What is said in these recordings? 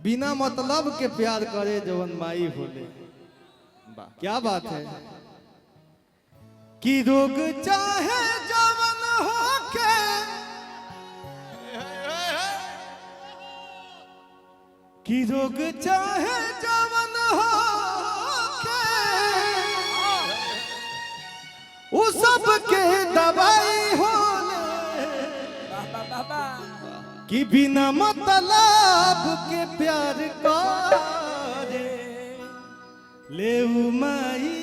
बिना मतलब के प्यार करे जवन माई होले। क्या बात है कि रोग चाहे जवन होके कि रोग चाहे जवन होके वो सब के दवाई होले कि बिना मतलब के प्यार करे ले माई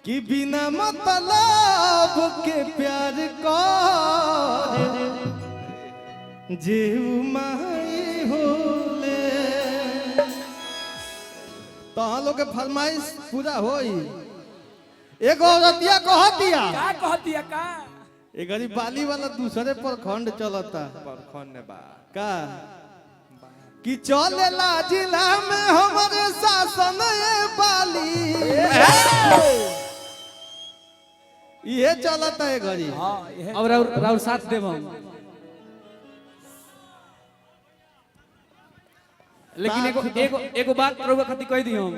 कि बिना मतलब के प्यार करे जे माई होले। तो हम लोग के फरमाइश पूरा होई। एक औरतिया कहतिया का कहतिया का एक गरीब बाली वाला दूसरे पर खंड चलता परखंड बा का कि चलेला जिला में हमारे शासन बाली ये चलता है घड़ी। हां ये और राउर साथ देव हम। लेकिन एगो बात रउआ खातिर कह दी हम।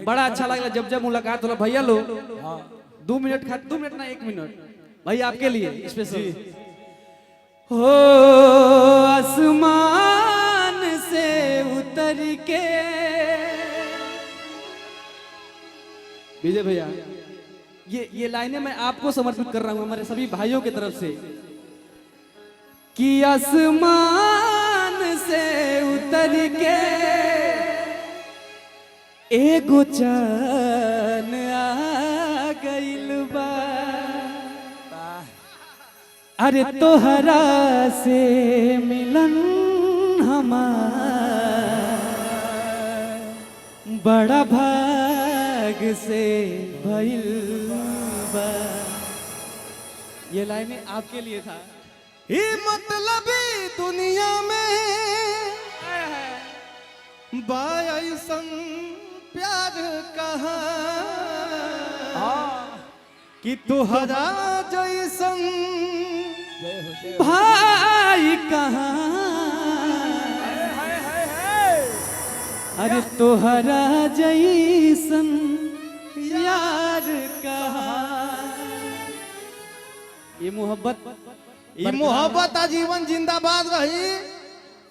बड़ा अच्छा लगला जब जब मुलाकात होला भैया लो। 2 मिनट खातिर 2 मिनट ना 1 मिनट भैया आपके लिए स्पेशल। हो आसमान से उतर के विजय भैया ये लाइनें मैं आपको समर्पित कर रहा हूं हमारे सभी भाइयों की तरफ से कि आसमान से उतर के एगो चान आ गइल बा। अरे तोहरा से मिलन हमार बड़ा भाग से भइल बा। ये लाइनें आपके लिए था। ही मतलबी दुनिया में बायसन प्यार कहा कि तुहरा जैसन भाई कहाँ। अरे तोहरा जैसन यार कहाँ। ये मोहब्बत आजीवन जिंदाबाद रही।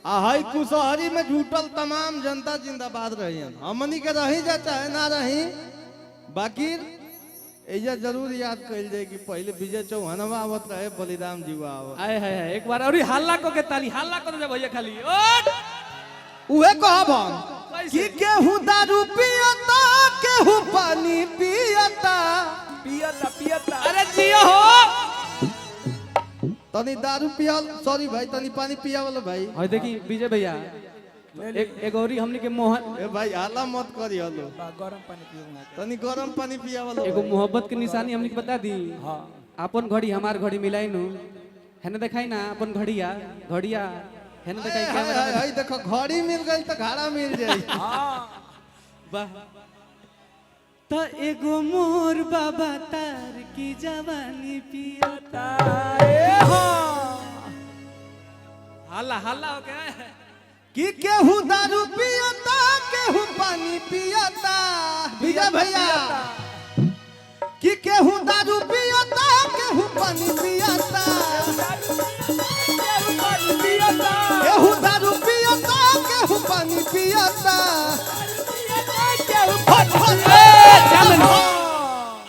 हाई कुशहरी में जुटल तमाम जनता जिंदाबाद रही। हमनी के रही जा चाहे ना रही बाकी एजा जरूर याद कइल जाए कि पहले विजय चौहानवा आवत रहे बलिराम जीवा आवत। आए हाय एक बार और हल्ला को के ताली हल्ला कर दे भैया खाली ओट उहे कहब कि केहू दारू पियता केहू पानी पियता पियता अरे जियो हो तनी दारू पियल सॉरी भाई तनी पानी पिया वाला भाई। और देखी विजय भैया एक औरी हमनी के मोहन ए भाई हाला मत करी हलो गरम पानी पियो तनी गरम पानी पिया वाला। एगो मोहब्बत की निशानी हमनी के बता दी। हां अपन घड़ी हमार घड़ी मिलाई नु हेने देखाई ना अपन घड़िया हेने देखाई कैमरा में। हाय देखो घड़ी मिल गई तो घड़ा मिल जाई। हां वाह तो एगो मोर बाबा तार की जवानी पियता। ए हो हल्ला हो गया कि केहू दारू पियता केहू पानी पियता विजय भैया कि केहू दारू पियता केहू पानी पियता केहू दारू पियता केहू पानी पियता।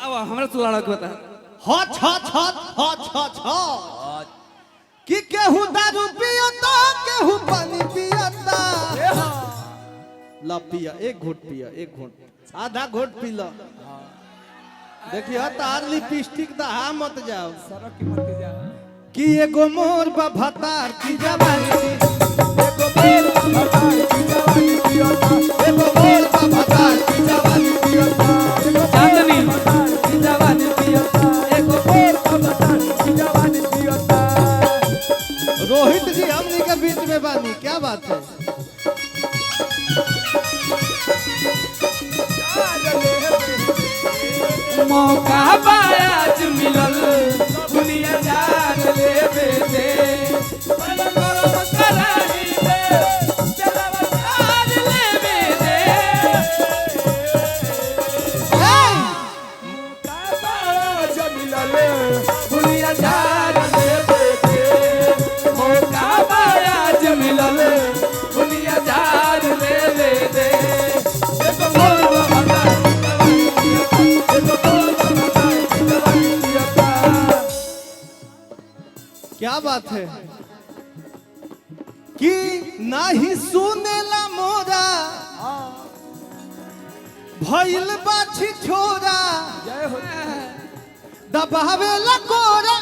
अब हमरा से लड़ा के बता हट हट हट हट हट हट कि केहू दारू पियता केहू पानी पियता। ला पिया एक घूट पिया एक घूट आधा घूट पी लो। देखिए तार लिपस्टिक दहा मत जाओ सड़क की मत जा कि एगो मोर भतार की जवानी एगो बेल भतार की जवानी पियता एगो मोर भतार की जवानी चांदनी भतार की जवानी पियता एगो बेल भतार की जवानी पियता। रोहित जी हमनी के बीच में बानी क्या बात है। मौका आज मिलल दुनिया जान ले दे क्या बात है कि नाही सुनेला मोरा भइल बाछी छोरा जय हो दबावेला कोरा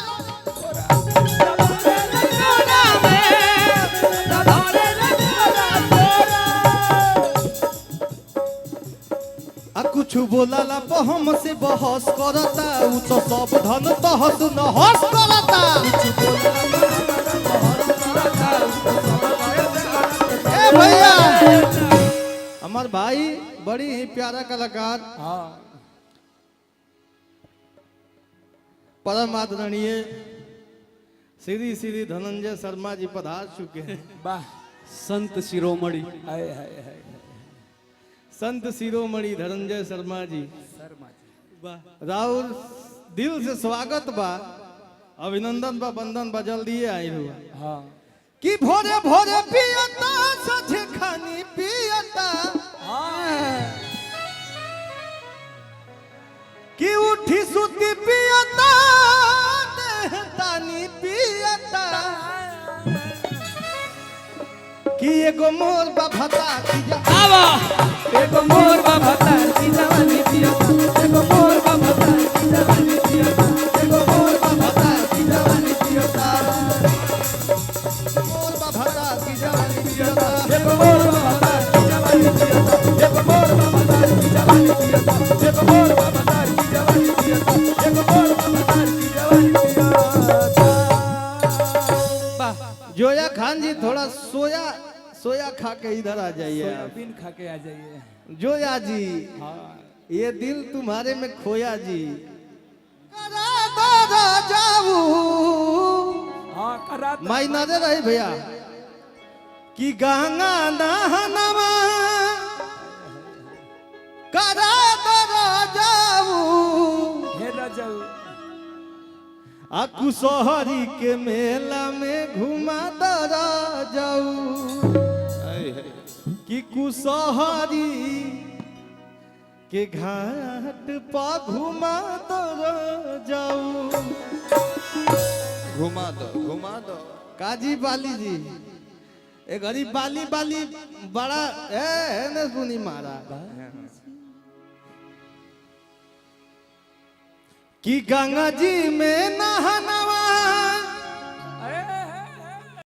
आ कुछ बोलाला हम से बहस करता उ तो सब धन तहस नहस करता ए भैया हमार भाई बड़ी ही प्यारा कलाकार हाँ परम आदरणीय श्री श्री धनंजय शर्मा जी पधार चुके हैं। वाह संत शिरोमणि हाय हाय हाय संत शिरोमणि धनंजय शर्मा जी शर्मा जी राहुल दिल से स्वागत बा अभिनंदन बा बंदन बा जल्दी आई हुआ हाँ कि भोरे भोरे पियता सझे खानी पियता कि उठी सुती पियता देहतानी पियता कि एगो मोर बभता की जा आवा एगो मोर बाबा तार की जवानी पियता एगो मोर बाबा तार की जवानी पियता एगो मोर बाबा तार की जवानी पियता मोर बभता की जवानी पियता एगो मोर बाबा तार की जवानी पियता एगो मोर बाबा तार की जवानी पियता एगो मोर बाबा तार की जवानी पियता एगो मोर बाबा तार की जवानी पियता वाह जोया खान जी थोड़ा सोया खा के इधर आ जाइए आप। सोयाबीन खा के आ जाइए जोया जी हाँ ये दिल तुम्हारे में खोया जी करा जाऊ हाँ करा माई नजर रहे भैया कि गंगा नहनवा करा जाऊ हे रजऊ आ कुशहरी के मेला में घुमा दरा जाऊ कि कुशहरी के घाट पर घुमा दरा जाऊ घुमा दो काजी बाली जी ए गरीब बाली बाली बड़ा है न सुनी मारा कि गंगा जी में नहाना